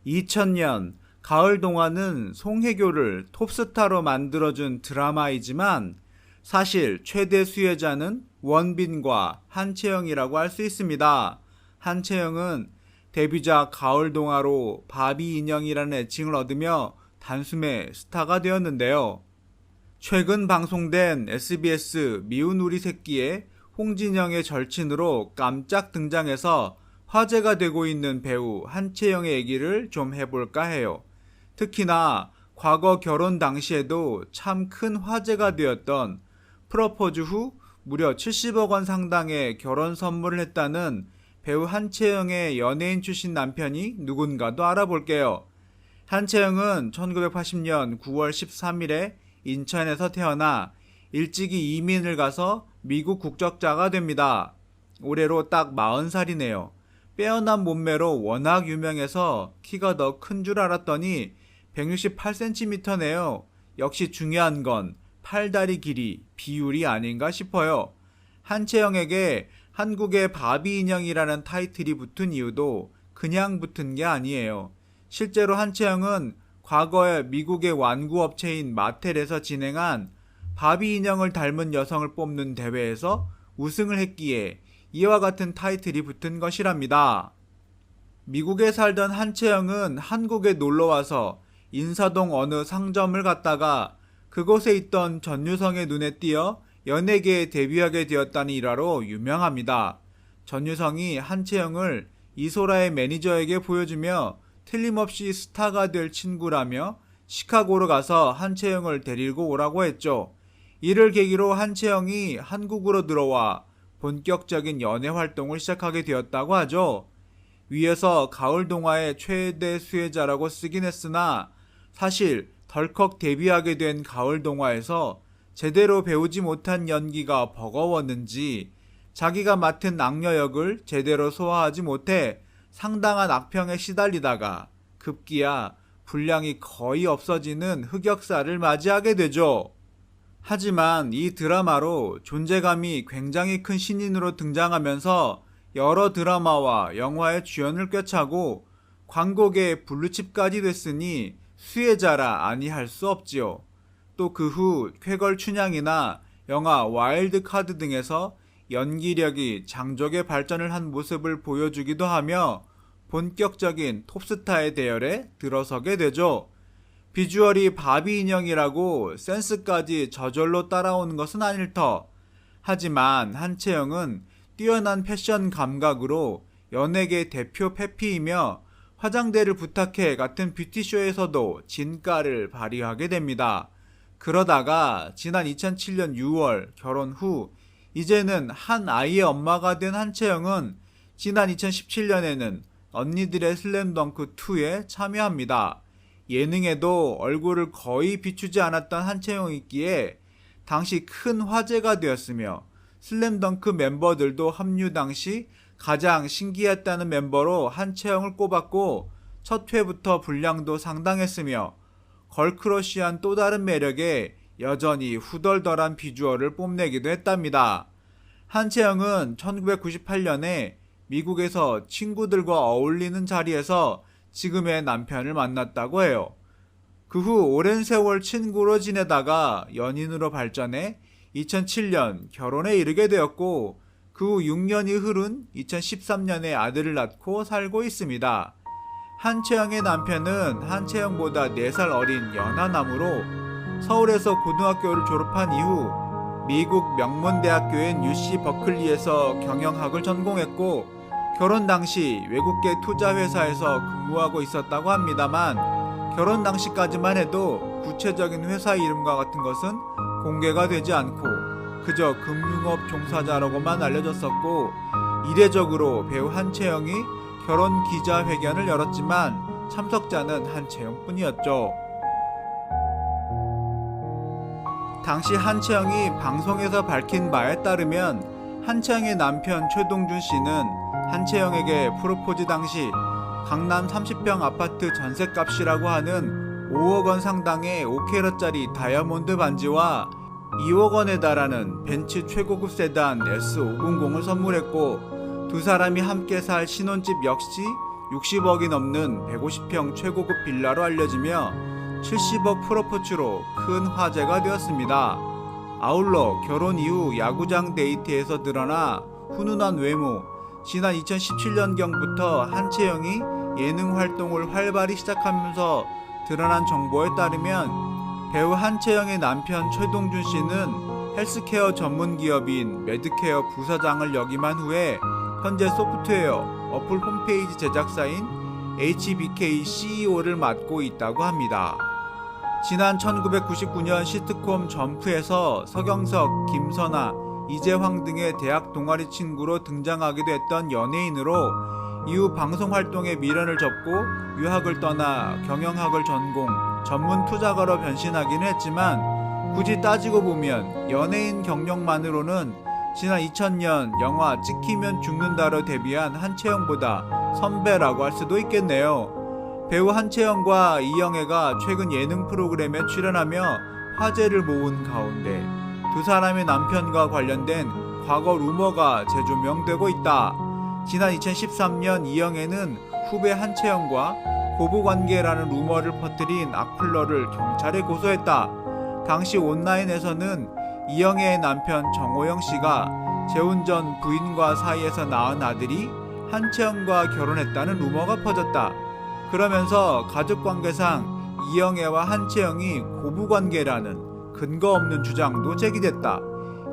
2000년 가을동화는 송혜교를 톱스타로 만들어준 드라마이지만 사실 최대 수혜자는 원빈과 한채영이라고 할 수 있습니다. 한채영은 데뷔작 가을동화로 바비 인형이라는 애칭을 얻으며 단숨에 스타가 되었는데요. 최근 방송된 SBS 미운 우리 새끼에 홍진영의 절친으로 깜짝 등장해서 화제가 되고 있는 배우 한채영의 얘기를 좀 해볼까 해요. 특히나 과거 결혼 당시에도 참 큰 화제가 되었던 프러포즈 후 무려 70억 원 상당의 결혼 선물을 했다는 배우 한채영의 연예인 출신 남편이 누군가도 알아볼게요. 한채영은 1980년 9월 13일에 인천에서 태어나 일찍이 이민을 가서 미국 국적자가 됩니다. 올해로 딱 40살이네요. 빼어난 몸매로 워낙 유명해서 키가 더 큰 줄 알았더니 168cm네요. 역시 중요한 건 팔다리 길이, 비율이 아닌가 싶어요. 한채영에게 한국의 바비 인형이라는 타이틀이 붙은 이유도 그냥 붙은 게 아니에요. 실제로 한채영은 과거에 미국의 완구업체인 마텔에서 진행한 바비 인형을 닮은 여성을 뽑는 대회에서 우승을 했기에 이와 같은 타이틀이 붙은 것이랍니다. 미국에 살던 한채영은 한국에 놀러와서 인사동 어느 상점을 갔다가 그곳에 있던 전유성의 눈에 띄어 연예계에 데뷔하게 되었다는 일화로 유명합니다. 전유성이 한채영을 이소라의 매니저에게 보여주며 틀림없이 스타가 될 친구라며 시카고로 가서 한채영을 데리고 오라고 했죠. 이를 계기로 한채영이 한국으로 들어와 본격적인 연애 활동을 시작하게 되었다고 하죠. 위에서 가을동화의 최대 수혜자라고 쓰긴 했으나 사실 덜컥 데뷔하게 된 가을동화에서 제대로 배우지 못한 연기가 버거웠는지 자기가 맡은 악녀 역을 제대로 소화하지 못해 상당한 악평에 시달리다가 급기야 분량이 거의 없어지는 흑역사를 맞이하게 되죠. 하지만 이 드라마로 존재감이 굉장히 큰 신인으로 등장하면서 여러 드라마와 영화의 주연을 꿰차고 광고계의 블루칩까지 됐으니 수혜자라 아니할 수 없지요. 또 그 후 쾌걸 춘향이나 영화 와일드 카드 등에서 연기력이 장족의 발전을 한 모습을 보여주기도 하며 본격적인 톱스타의 대열에 들어서게 되죠. 비주얼이 바비 인형이라고 센스까지 저절로 따라오는 것은 아닐 터. 하지만 한채영은 뛰어난 패션 감각으로 연예계 대표 페피이며 화장대를 부탁해 같은 뷰티쇼에서도 진가를 발휘하게 됩니다. 그러다가 지난 2007년 6월 결혼 후 이제는 한 아이의 엄마가 된 한채영은 지난 2017년에는 언니들의 슬램덩크 2에 참여합니다. 예능에도 얼굴을 거의 비추지 않았던 한채영이기에 당시 큰 화제가 되었으며 슬램덩크 멤버들도 합류 당시 가장 신기했다는 멤버로 한채영을 꼽았고 첫 회부터 분량도 상당했으며 걸크러쉬한 또 다른 매력에 여전히 후덜덜한 비주얼을 뽐내기도 했답니다. 한채영은 1998년에 미국에서 친구들과 어울리는 자리에서 지금의 남편을 만났다고 해요. 그 후 오랜 세월 친구로 지내다가 연인으로 발전해 2007년 결혼에 이르게 되었고 그 후 6년이 흐른 2013년에 아들을 낳고 살고 있습니다. 한채영의 남편은 한채영보다 4살 어린 연하남으로 서울에서 고등학교를 졸업한 이후 미국 명문대학교인 UC 버클리에서 경영학을 전공했고 결혼 당시 외국계 투자회사에서 근무하고 있었다고 합니다만 결혼 당시까지만 해도 구체적인 회사 이름과 같은 것은 공개가 되지 않고 그저 금융업 종사자라고만 알려졌었고 이례적으로 배우 한채영이 결혼 기자회견을 열었지만 참석자는 한채영뿐이었죠. 당시 한채영이 방송에서 밝힌 바에 따르면 한채영의 남편 최동준 씨는 한채영에게 프로포즈 당시 강남 30평 아파트 전셋값이라고 하는 5억 원 상당의 5캐럿짜리 다이아몬드 반지와 2억 원에 달하는 벤츠 최고급 세단 S500을 선물했고 두 사람이 함께 살 신혼집 역시 60억이 넘는 150평 최고급 빌라로 알려지며 70억 프로포즈로 큰 화제가 되었습니다. 아울러 결혼 이후 야구장 데이트에서 드러나 훈훈한 외모, 지난 2017년경부터 한채영이 예능 활동을 활발히 시작하면서 드러난 정보에 따르면 배우 한채영의 남편 최동준 씨는 헬스케어 전문 기업인 매드케어 부사장을 역임한 후에 현재 소프트웨어 어플 홈페이지 제작사인 HBK CEO를 맡고 있다고 합니다. 지난 1999년 시트콤 점프에서 서경석, 김선아, 이재황 등의 대학 동아리 친구로 등장하기도 했던 연예인으로 이후 방송 활동에 미련을 접고 유학을 떠나 경영학을 전공, 전문 투자가로 변신하기는 했지만 굳이 따지고 보면 연예인 경력만으로는 지난 2000년 영화 찍히면 죽는다로 데뷔한 한채영보다 선배라고 할 수도 있겠네요. 배우 한채영과 이영애가 최근 예능 프로그램에 출연하며 화제를 모은 가운데 두 사람의 남편과 관련된 과거 루머가 재조명되고 있다. 지난 2013년 이영애는 후배 한채영과 고부관계라는 루머를 퍼뜨린 악플러를 경찰에 고소했다. 당시 온라인에서는 이영애의 남편 정호영 씨가 재혼 전 부인과 사이에서 낳은 아들이 한채영과 결혼했다는 루머가 퍼졌다. 그러면서 가족관계상 이영애와 한채영이 고부관계라는 근거 없는 주장도 제기됐다.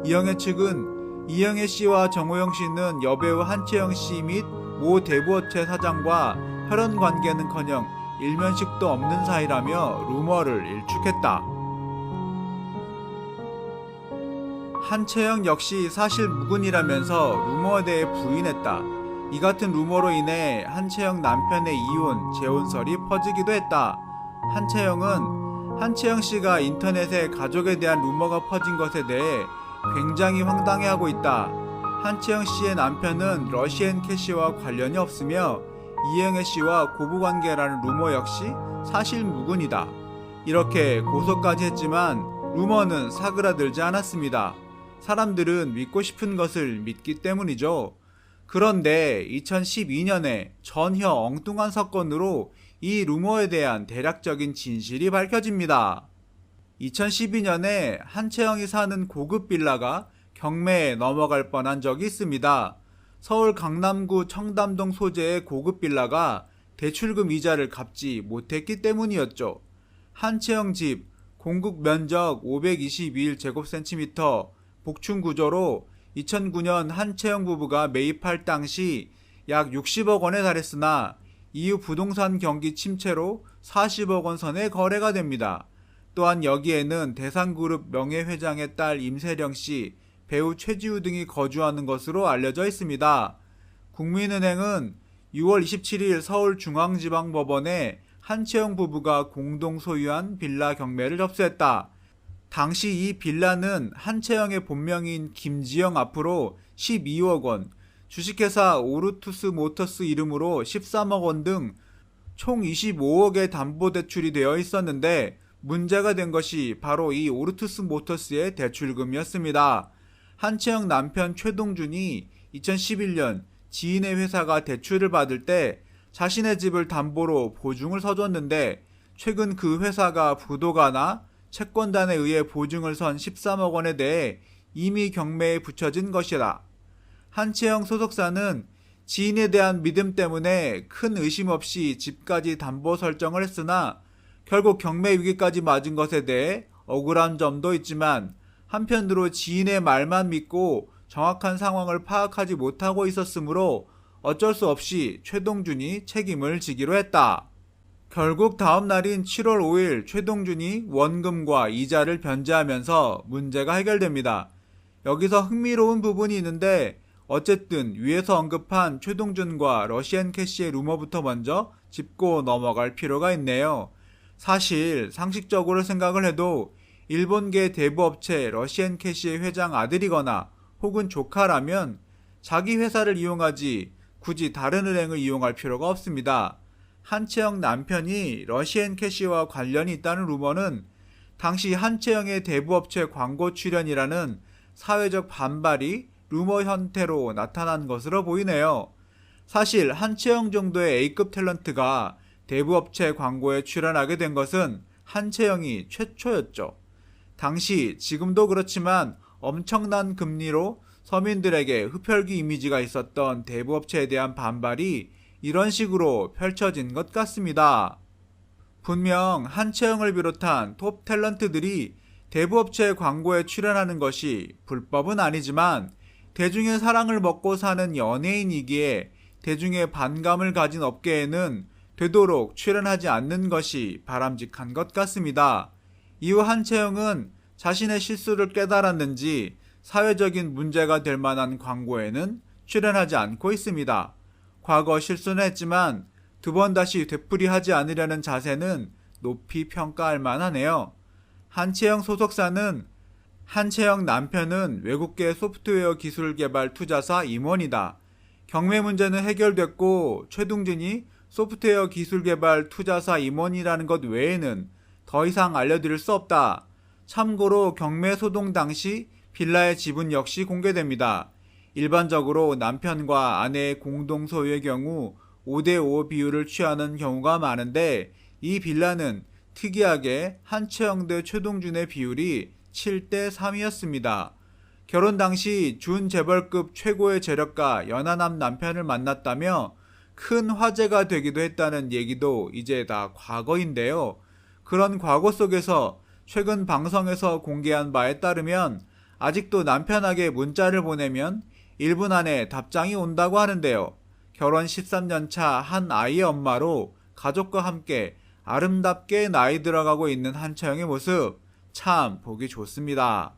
이영애 측은 이영애 씨와 정호영 씨는 여배우 한채영 씨 및 모 대부업체 사장과 혈연 관계는커녕 일면식도 없는 사이라며 루머를 일축했다. 한채영 역시 사실 무근이라면서 루머에 대해 부인했다. 이 같은 루머로 인해 한채영 남편의 이혼, 재혼설이 퍼지기도 했다. 한채영은 한채영 씨가 인터넷에 가족에 대한 루머가 퍼진 것에 대해 굉장히 황당해하고 있다. 한채영 씨의 남편은 러시앤 캐시와 관련이 없으며 이영애 씨와 고부관계라는 루머 역시 사실 무근이다. 이렇게 고소까지 했지만 루머는 사그라들지 않았습니다. 사람들은 믿고 싶은 것을 믿기 때문이죠. 그런데 2012년에 전혀 엉뚱한 사건으로 이 루머에 대한 대략적인 진실이 밝혀집니다. 2012년에 한채영이 사는 고급 빌라가 경매에 넘어갈 뻔한 적이 있습니다. 서울 강남구 청담동 소재의 고급 빌라가 대출금 이자를 갚지 못했기 때문이었죠. 한채영 집 공급 면적 521제곱센티미터 복층 구조로 2009년 한채영 부부가 매입할 당시 약 60억 원에 달했으나 이후 부동산 경기 침체로 40억 원 선에 거래가 됩니다. 또한 여기에는 대상그룹 명예회장의 딸 임세령 씨, 배우 최지우 등이 거주하는 것으로 알려져 있습니다. 국민은행은 6월 27일 서울중앙지방법원에 한채영 부부가 공동 소유한 빌라 경매를 접수했다. 당시 이 빌라는 한채영의 본명인 김지영 앞으로 12억 원, 주식회사 오르투스 모터스 이름으로 13억 원 등 총 25억의 담보대출이 되어 있었는데 문제가 된 것이 바로 이 오르투스 모터스의 대출금이었습니다. 한채영 남편 최동준이 2011년 지인의 회사가 대출을 받을 때 자신의 집을 담보로 보증을 서줬는데 최근 그 회사가 부도가 채권단에 의해 보증을 선 13억 원에 대해 이미 경매에 붙여진 것이다. 한채영 소속사는 지인에 대한 믿음 때문에 큰 의심 없이 집까지 담보 설정을 했으나 결국 경매 위기까지 맞은 것에 대해 억울한 점도 있지만 한편으로 지인의 말만 믿고 정확한 상황을 파악하지 못하고 있었으므로 어쩔 수 없이 최동준이 책임을 지기로 했다. 결국 다음 날인 7월 5일 최동준이 원금과 이자를 변제하면서 문제가 해결됩니다. 여기서 흥미로운 부분이 있는데 어쨌든 위에서 언급한 최동준과 러시앤 캐시의 루머부터 먼저 짚고 넘어갈 필요가 있네요. 사실 상식적으로 생각을 해도 일본계 대부업체 러시앤 캐시의 회장 아들이거나 혹은 조카라면 자기 회사를 이용하지 굳이 다른 은행을 이용할 필요가 없습니다. 한채영 남편이 러시앤 캐시와 관련이 있다는 루머는 당시 한채영의 대부업체 광고 출연이라는 사회적 반발이 루머 형태로 나타난 것으로 보이네요. 사실 한채영 정도의 A급 탤런트가 대부업체 광고에 출연하게 된 것은 한채영이 최초였죠. 당시 지금도 그렇지만 엄청난 금리로 서민들에게 흡혈귀 이미지가 있었던 대부업체에 대한 반발이 이런 식으로 펼쳐진 것 같습니다. 분명 한채영을 비롯한 톱 탤런트들이 대부업체 광고에 출연하는 것이 불법은 아니지만 대중의 사랑을 먹고 사는 연예인이기에 대중의 반감을 가진 업계에는 되도록 출연하지 않는 것이 바람직한 것 같습니다. 이후 한채영은 자신의 실수를 깨달았는지 사회적인 문제가 될 만한 광고에는 출연하지 않고 있습니다. 과거 실수는 했지만 두 번 다시 되풀이하지 않으려는 자세는 높이 평가할 만하네요. 한채영 소속사는 한채영 남편은 외국계 소프트웨어 기술 개발 투자사 임원이다. 경매 문제는 해결됐고 최동준이 소프트웨어 기술 개발 투자사 임원이라는 것 외에는 더 이상 알려드릴 수 없다. 참고로 경매 소동 당시 빌라의 지분 역시 공개됩니다. 일반적으로 남편과 아내의 공동 소유의 경우 5대5 비율을 취하는 경우가 많은데 이 빌라는 특이하게 한채영 대 최동준의 비율이 7대3이었습니다. 결혼 당시 준재벌급 최고의 재력가 연하남 남편을 만났다며 큰 화제가 되기도 했다는 얘기도 이제 다 과거인데요. 그런 과거 속에서 최근 방송에서 공개한 바에 따르면 아직도 남편에게 문자를 보내면 1분 안에 답장이 온다고 하는데요. 결혼 13년 차 한 아이의 엄마로 가족과 함께 아름답게 나이 들어가고 있는 한채영의 모습 참 보기 좋습니다.